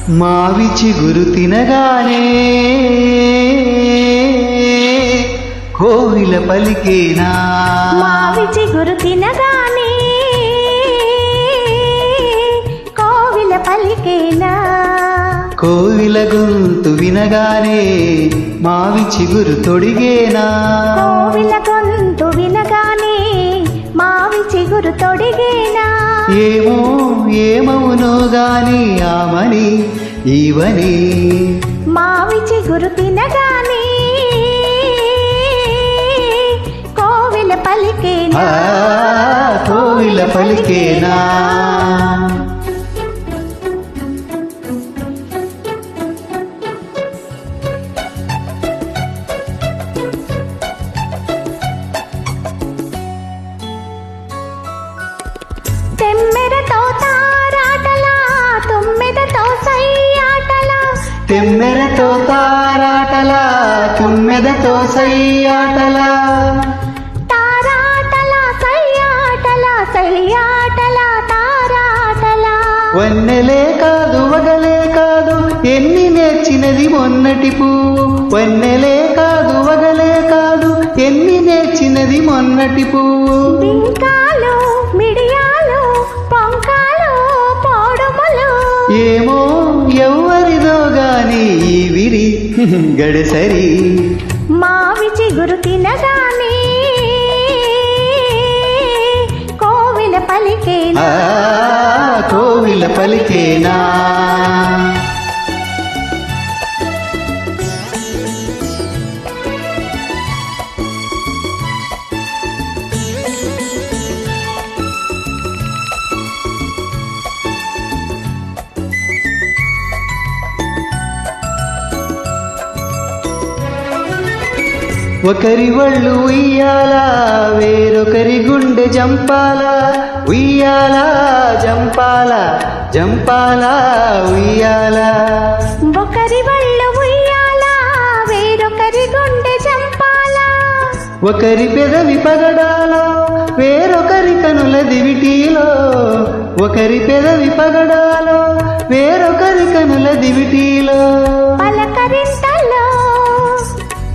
మావి చిగురు తినగానే కోవిల పలికేనా మావి చిగురు తినగానే కోవిల పలికేనా కోవిల గొంతు వినగానే మావి చిగురు తొడిగేనా కోవిల గొంతు వినగానే మావి చిగురు తొడిగేనా ఏమో ఏమవునో గాని ఆమని ఈవని మావి చిగురు తినగానే కోవిల పలికేనా కోవిల పలికేనా తెమ్మెరతో తారాటలా తుమ్మెదతో సయ్యాటలా తెమ్మెరతో తారాటలా తుమ్మెదతో సయ్యాటలా తారాటలా సయ్యాటలా సయ్యాటలా తారాటలా వన్నెలే కాదు వగలే కాదు ఎన్ని నేర్చినది మొన్నటి పువ్వు వన్నెలే కాదు వగలే కాదు ఎన్ని నేర్చినది మొన్నటి పువ్వు బింకాలు మిడియాలు పొంకాలు పోడుములు ఏమో ఎవ్వరిదో గాని ఈ విరి గడసరి మావి చిగురు తినగానే కోవిల పలికేనా కోవిల పలికేనా ఒకరి వళ్ళు ఉయ్యాలా వేరొకరి గుండె జంపాలా ఉయ్యాలా జంపాలా జంపాలా ఉయ్యాలా ఒకరి వళ్ళు ఉయ్యాలా వేరొకరి గుండె జంపాలా ఒకరి పెదవి పగడాలో వేరొకరి కనుల దివిటీలో ఒకరి పెదవి పగడాలో వేరొకరి కనుల దివిటీలో పలకరింతలో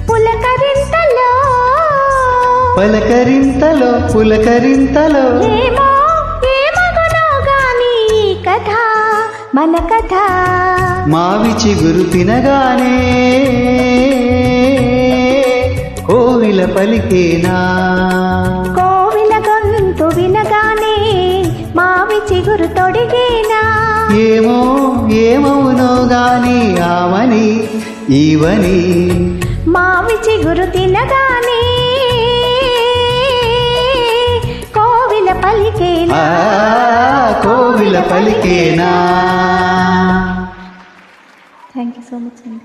పులకరింతలో పలకరింతలో పులకరింతలో ఏమో ఏమగునో గాని కథ మన కథ మావి చిగురు తినగానే కోవిల పలికేనా కోవిల గొంతు వినగానే మావి చిగురు తొడిగేనా ఏమో ఏమవునో గాని ఆమని ఈవని మావి చిగురు తినగానే Koil పలికేనా Koil పలికేనా thank you so much అండి.